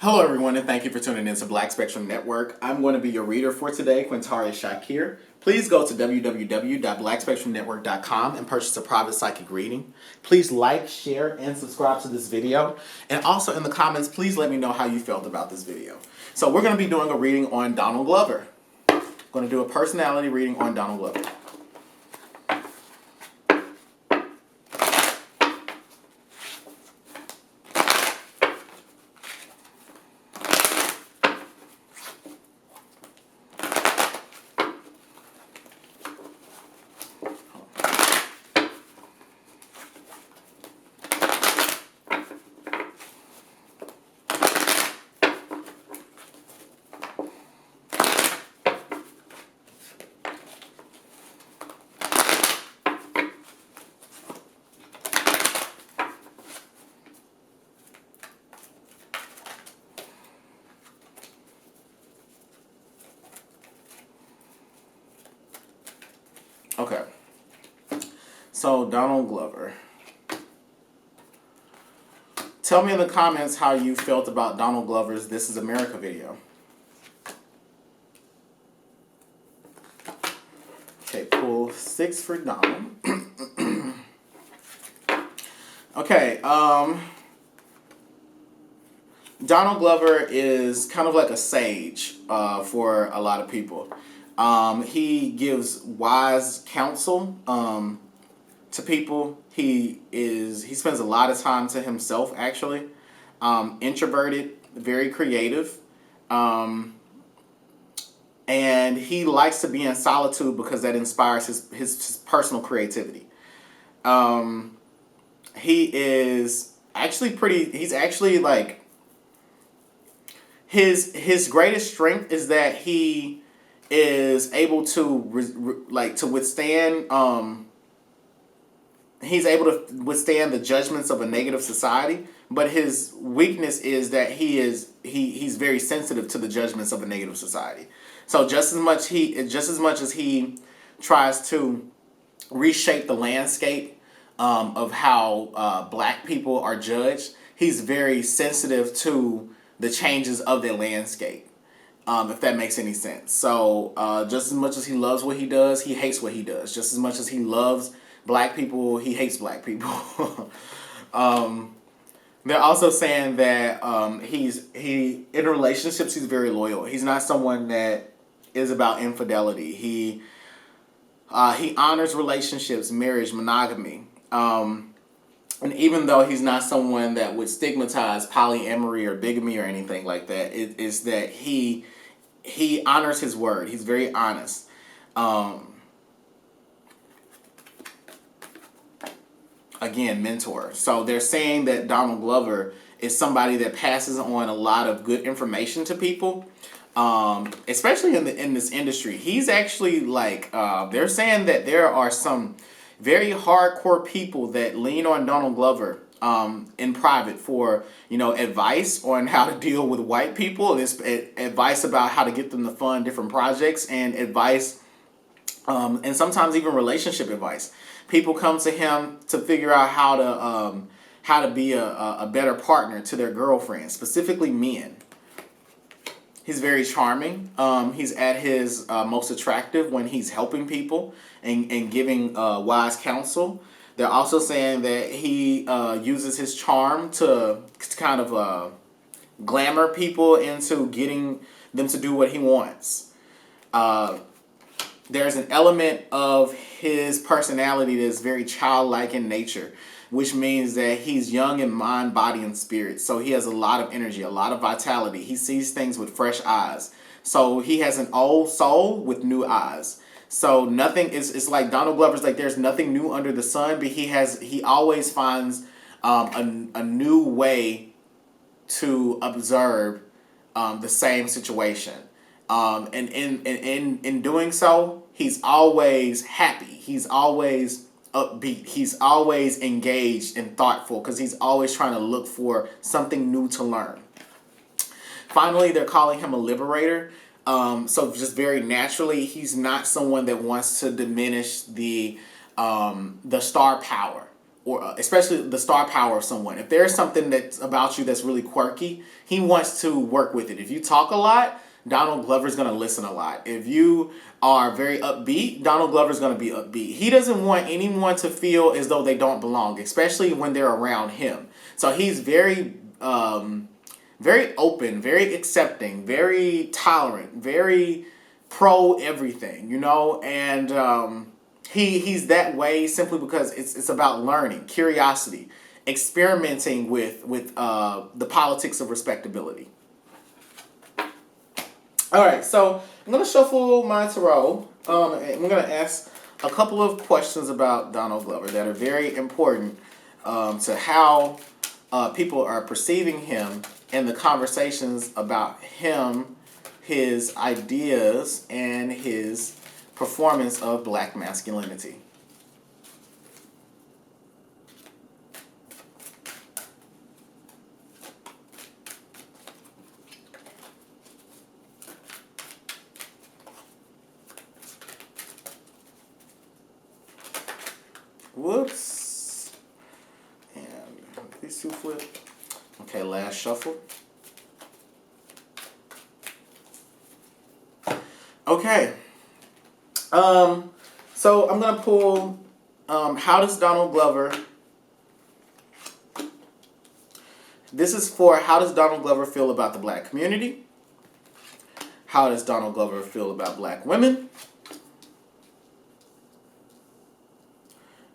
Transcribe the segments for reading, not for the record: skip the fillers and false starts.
Hello everyone and thank you for tuning in to Black Spectrum Network. I'm going to be your reader for today, Quintari Shakir. Please go to www.blackspectrumnetwork.com and purchase a private psychic reading. Please like, share, and subscribe to this video. And also in the comments, please let me know how you felt about this video. So we're going to be doing a reading on Donald Glover. I'm going to do a personality reading on Donald Glover. Okay, so Donald Glover. Tell me in the comments how you felt about Donald Glover's This Is America video. Okay, pull 6 for Donald. Okay, Donald Glover is kind of like a sage for a lot of people. He gives wise counsel to people. He spends a lot of time to himself, actually. Introverted, very creative. And he likes to be in solitude because that inspires his personal creativity. He is actually he's actually like, his greatest strength is that he is able to withstand he's able to withstand the judgments of a negative society, but his weakness is that he's very sensitive to the judgments of a negative society. So just as much as he tries to reshape the landscape of how black people are judged, he's very sensitive to the changes of their landscape. If that makes any sense. So just as much as he loves what he does, he hates what he does. Just as much as he loves black people, he hates black people. They're also saying that in relationships he's very loyal. He's not someone that is about infidelity. He honors relationships, marriage, monogamy. And even though he's not someone that would stigmatize polyamory or bigamy or anything like that, it is that he honors his word. He's very honest. Again, mentor. So they're saying that Donald Glover is somebody that passes on a lot of good information to people, especially in this industry. He's actually like, they're saying that there are some very hardcore people that lean on Donald Glover in private for, advice on how to deal with white people, advice about how to get them to fund different projects, and advice, and sometimes even relationship advice. People come to him to figure out how to be a better partner to their girlfriends, specifically men. He's very charming. He's at his most attractive when he's helping people and giving wise counsel. They're also saying that he uses his charm to kind of glamour people into getting them to do what he wants. There's an element of his personality that's very childlike in nature, which means that he's young in mind, body, and spirit. So he has a lot of energy, a lot of vitality. He sees things with fresh eyes. So he has an old soul with new eyes. So nothing it's like Donald Glover's like, there's nothing new under the sun, but he always finds a new way to observe the same situation. And in doing so, he's always happy. He's always upbeat. He's always engaged and thoughtful because he's always trying to look for something new to learn. Finally, they're calling him a liberator. So just very naturally, he's not someone that wants to diminish the star power or especially the star power of someone. If there's something that's about you that's really quirky, he wants to work with it. If you talk a lot, Donald Glover's going to listen a lot. If you are very upbeat, Donald Glover's going to be upbeat. He doesn't want anyone to feel as though they don't belong, especially when they're around him. So he's very very open, very accepting, very tolerant, very pro everything, you know, and he's that way simply because it's about learning, curiosity, experimenting with the politics of respectability. All right, so I'm gonna shuffle my tarot, and we're gonna ask a couple of questions about Donald Glover that are very important to how people are perceiving him and the conversations about him, his ideas, and his performance of black masculinity. Whoops. And these two flip. Okay, last shuffle. Okay. So I'm gonna pull how does Donald Glover, this is for how does Donald Glover feel about the black community? How does Donald Glover feel about black women?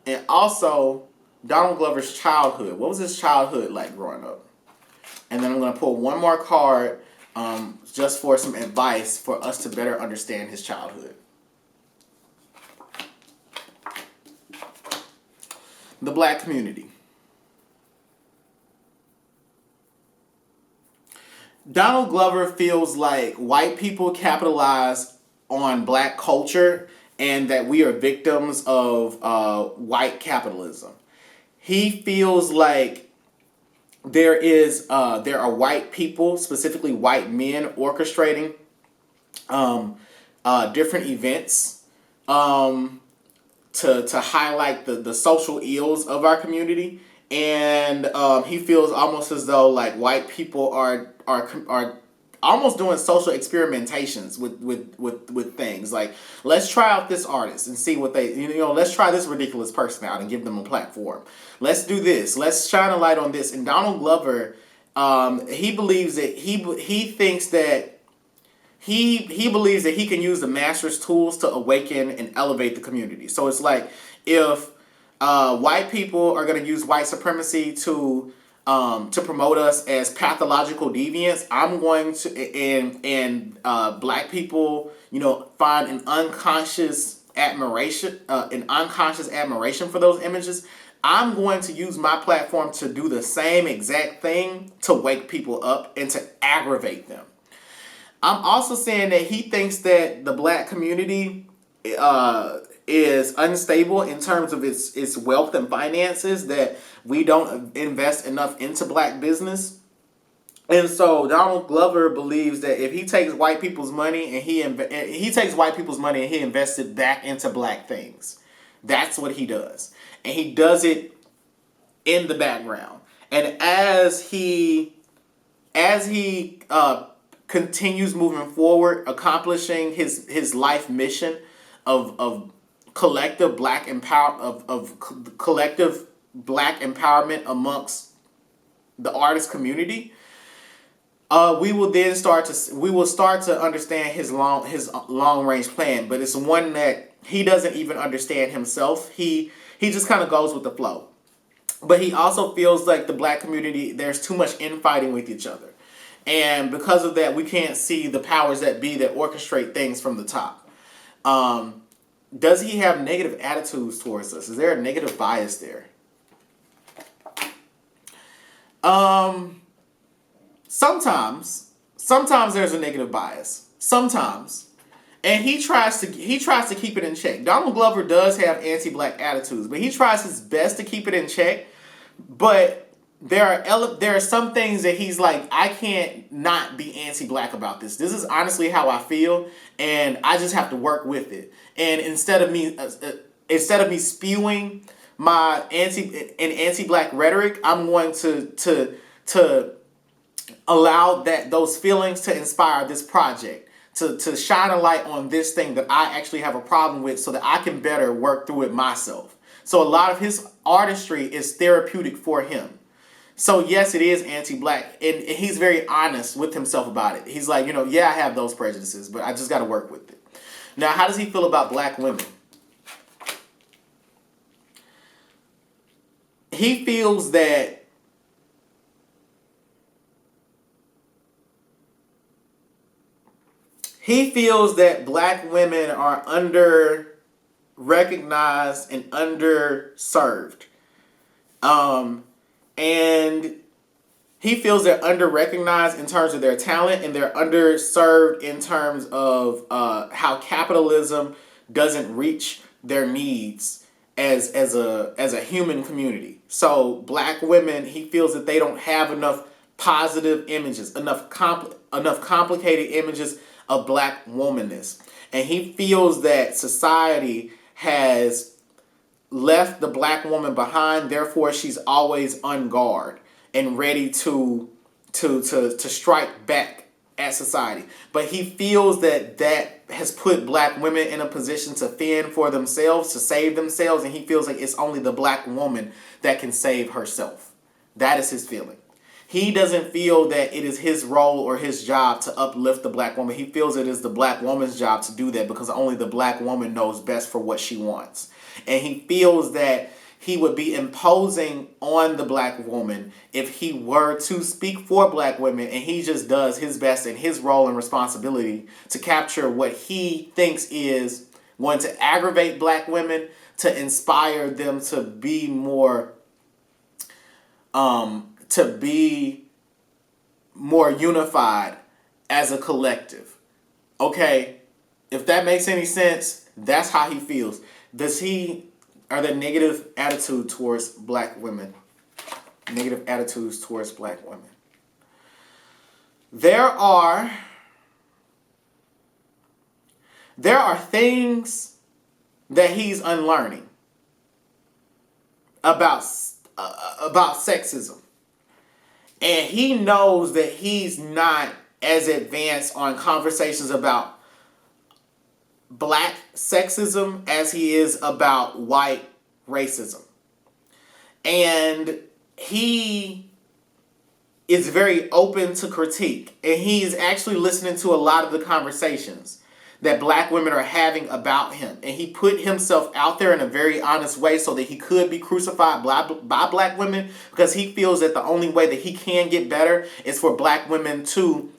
And also, Donald Glover's childhood. What was his childhood like growing up? And then I'm going to pull one more card just for some advice for us to better understand his childhood. The black community. Donald Glover feels like white people capitalize on black culture and that we are victims of white capitalism. He feels like there are white people, specifically white men, orchestrating different events to highlight the social ills of our community, and he feels almost as though like white people are almost doing social experimentations with things. Like, let's try out this artist and see what they, let's try this ridiculous person out and give them a platform. Let's do this. Let's shine a light on this. And Donald Glover, he believes that he thinks that he believes that he can use the master's tools to awaken and elevate the community. So it's like if white people are going to use white supremacy to promote us as pathological deviants, I'm going to, and black people, find an unconscious admiration for those images. I'm going to use my platform to do the same exact thing to wake people up and to aggravate them. I'm also saying that he thinks that the black community is unstable in terms of its wealth and finances, that we don't invest enough into black business. And so Donald Glover believes that if he takes white people's money and he invests it back into black things, that's what he does. And he does it in the background. And as he continues moving forward, accomplishing his life mission of collective black collective black empowerment amongst the artist community, we will start to understand his long range plan. But it's one that he doesn't even understand himself. He just kind of goes with the flow. But he also feels like the black community, there's too much infighting with each other. And because of that, we can't see the powers that be that orchestrate things from the top. Does he have negative attitudes towards us? Is there a negative bias there? Sometimes there's a negative bias. Sometimes. And he tries to keep it in check. Donald Glover does have anti-black attitudes, but he tries his best to keep it in check. But there are some things that he's like, I can't not be anti-black about this. This is honestly how I feel, and I just have to work with it. And instead of me spewing my anti-black rhetoric, I'm going to allow those feelings to inspire this project, to shine a light on this thing that I actually have a problem with, so that I can better work through it myself. So a lot of his artistry is therapeutic for him. So yes, it is anti-black, and he's very honest with himself about it. He's like, yeah, I have those prejudices, but I just got to work with it. Now, how does he feel about black women? He feels that black women are under-recognized and underserved. And he feels they're under-recognized in terms of their talent, and they're underserved in terms of how capitalism doesn't reach their needs as a human community. So black women, he feels that they don't have enough positive images, enough complicated images of black womanness. And he feels that society has left the black woman behind, therefore she's always on guard and ready to strike back at society. But he feels that has put black women in a position to fend for themselves, to save themselves, and he feels like it's only the black woman that can save herself. That is his feeling. He doesn't feel that it is his role or his job to uplift the black woman. He feels it is the black woman's job to do that, because only the black woman knows best for what she wants. And he feels that he would be imposing on the black woman if he were to speak for black women, and he just does his best in his role and responsibility to capture what he thinks is going to aggravate black women, to inspire them to be more unified as a collective. Okay, if that makes any sense, that's how he feels. Are there negative attitude towards black women? Negative attitudes towards black women. There are things that he's unlearning about sexism. And he knows that he's not as advanced on conversations about black sexism as he is about white racism. And he is very open to critique. And he's actually listening to a lot of the conversations that black women are having about him. And he put himself out there in a very honest way so that he could be crucified by black women, because he feels that the only way that he can get better is for black women to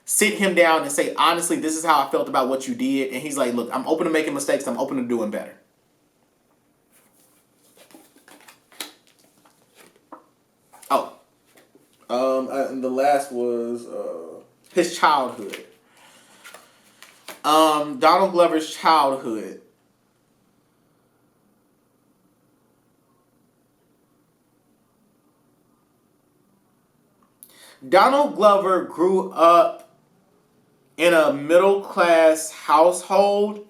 sit him down and say, honestly, this is how I felt about what you did. And he's like, look, I'm open to making mistakes. I'm open to doing better. And the last was his childhood. Donald Glover's childhood. Donald Glover grew up in a middle-class household,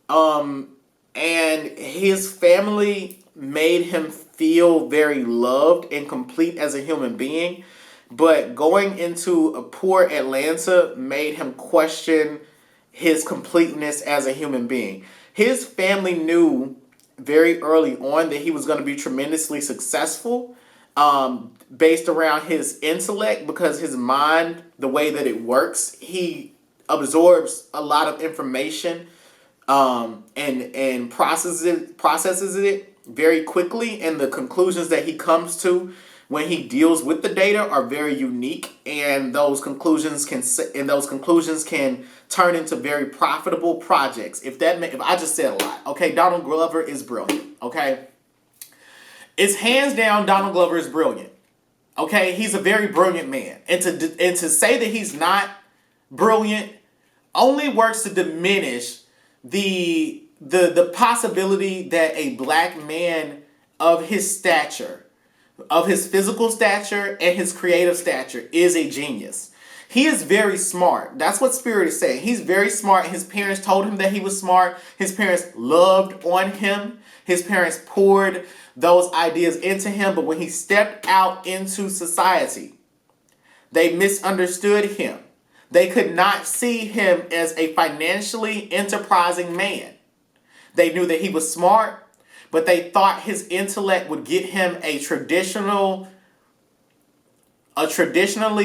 and his family made him feel very loved and complete as a human being. But going into a poor Atlanta made him question his completeness as a human being. His family knew very early on that he was going to be tremendously successful, based around his intellect, because his mind, the way that it works, he absorbs a lot of information, and processes it very quickly, and the conclusions that he comes to when he deals with the data are very unique, and those conclusions can turn into very profitable projects. If I just said a lot, okay, Donald Glover is brilliant, okay? It's hands down, Donald Glover is brilliant, okay? He's a very brilliant man, and to say that he's not brilliant only works to diminish the possibility that a black man of his stature, of his physical stature and his creative stature, is a genius. He is very smart. That's what Spirit is saying. He's very smart. His parents told him that he was smart. His parents loved on him. His parents poured those ideas into him. But when he stepped out into society, they misunderstood him. They could not see him as a financially enterprising man. They knew that he was smart, but they thought his intellect would get him a traditionally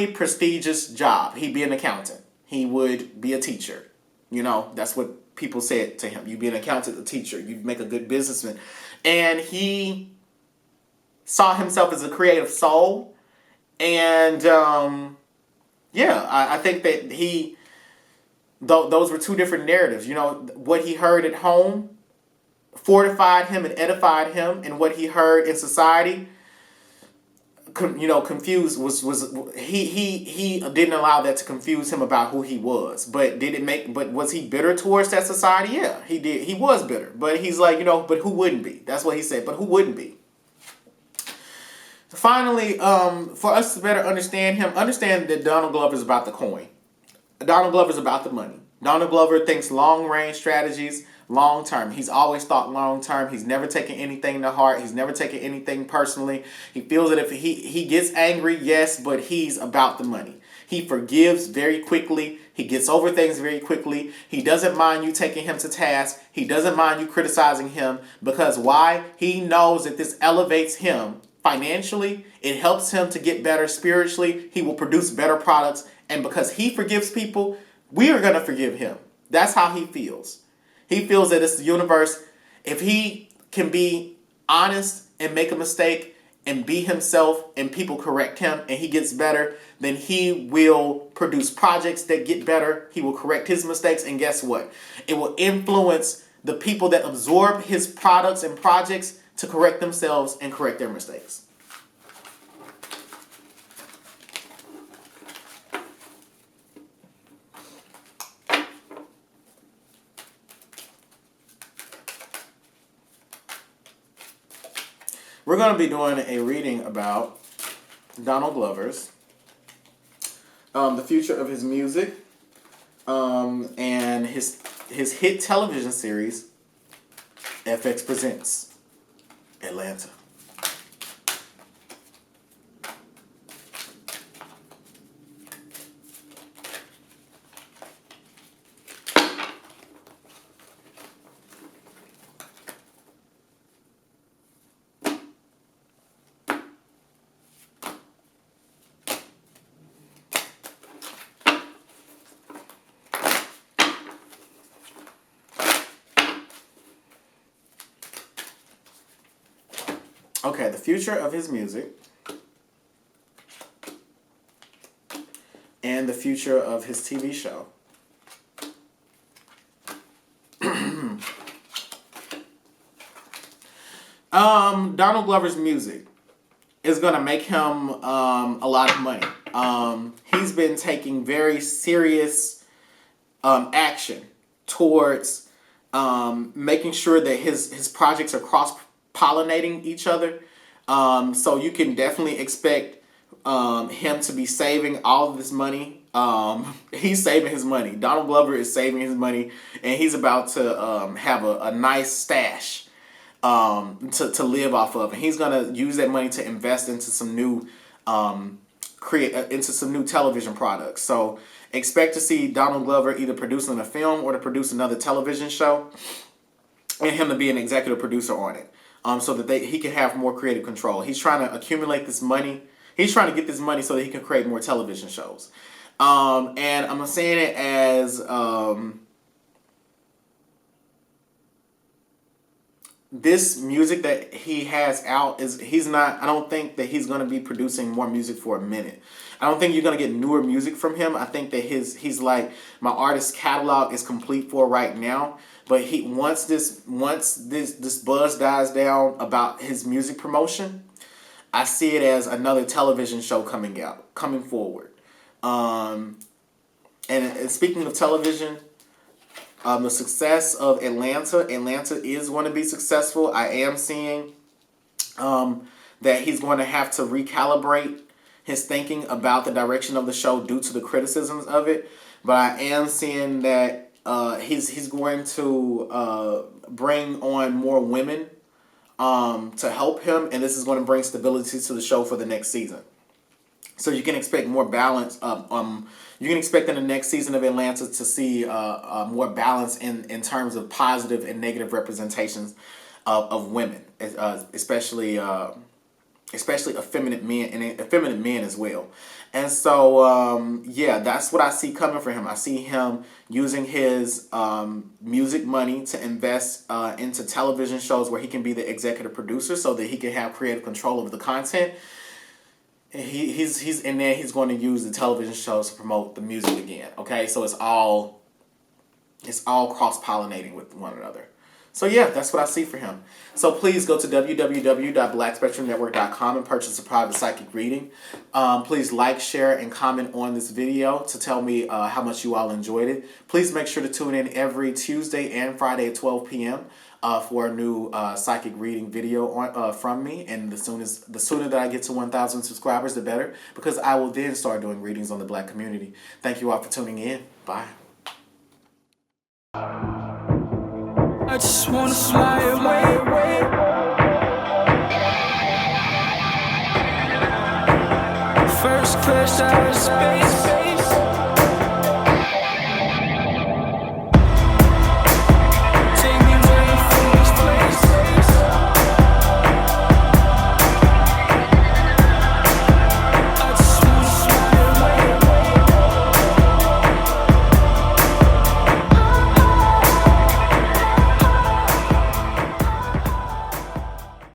prestigious job. He'd be an accountant. He would be a teacher. You know, that's what people said to him. You'd be an accountant, a teacher. You'd make a good businessman. And he saw himself as a creative soul. And, I think that those were two different narratives. You know, what he heard at home fortified him and edified him, and what he heard in society, confused he didn't allow that to confuse him about who he was. But was he bitter towards that society? Yeah, he did. He was bitter, but he's like, but who wouldn't be? That's what he said. But who wouldn't be? Finally, for us to better understand him, understand that Donald Glover is about the coin. Donald Glover is about the money. Donald Glover thinks long-range strategies, long-term. He's always thought long-term. He's never taken anything to heart. He's never taken anything personally. He feels that if he gets angry, yes, but he's about the money. He forgives very quickly. He gets over things very quickly. He doesn't mind you taking him to task. He doesn't mind you criticizing him, because why? He knows that this elevates him financially. It helps him to get better spiritually. He will produce better products. And because he forgives people, we are going to forgive him. That's how he feels. He feels that it's the universe. If he can be honest and make a mistake and be himself and people correct him and he gets better, then he will produce projects that get better. He will correct his mistakes. And guess what? It will influence the people that absorb his products and projects to correct themselves and correct their mistakes. We're going to be doing a reading about Donald Glover's, the future of his music, and his hit television series, FX Presents Atlanta. Okay, the future of his music and the future of his TV show. Donald Glover's music is going to make him a lot of money. He's been taking very serious action towards making sure that his projects are cross-pollinating each other. So you can definitely expect him to be saving all of this money. He's saving his money. Donald Glover is saving his money, and he's about to have a nice stash to live off of. And he's going to use that money to invest into some new into some new television products. So expect to see Donald Glover either producing a film or to produce another television show, and him to be an executive producer on it. So that he can have more creative control. He's trying to accumulate this money. He's trying to get this money so that he can create more television shows. And I'm saying it as this music that he has out I don't think that he's going to be producing more music for a minute. I don't think you're going to get newer music from him. I think that he's like, my artist catalog is complete for right now. But once this buzz dies down about his music promotion, I see it as another television show coming forward. And speaking of television, the success of Atlanta is going to be successful. I am seeing that he's going to have to recalibrate his thinking about the direction of the show due to the criticisms of it. But I am seeing that he's going to bring on more women to help him, and this is going to bring stability to the show for the next season. So you can expect more balance. You can expect in the next season of Atlanta to see more balance in terms of positive and negative representations of women, especially effeminate men and effeminate men as well. And so yeah, that's what I see coming for him. I see him using his music money to invest into television shows where he can be the executive producer, so that he can have creative control over the content. He's in there. He's going to use the television shows to promote the music again. Okay, so it's all cross-pollinating with one another. So yeah, that's what I see for him. So please go to www.blackspectrumnetwork.com and purchase a private psychic reading. Please like, share, and comment on this video to tell me how much you all enjoyed it. Please make sure to tune in every Tuesday and Friday at 12 p.m. For a new psychic reading video from me. And the sooner that I get to 1,000 subscribers, the better, because I will then start doing readings on the Black community. Thank you all for tuning in. Bye. I just wanna fly away. First class out of space.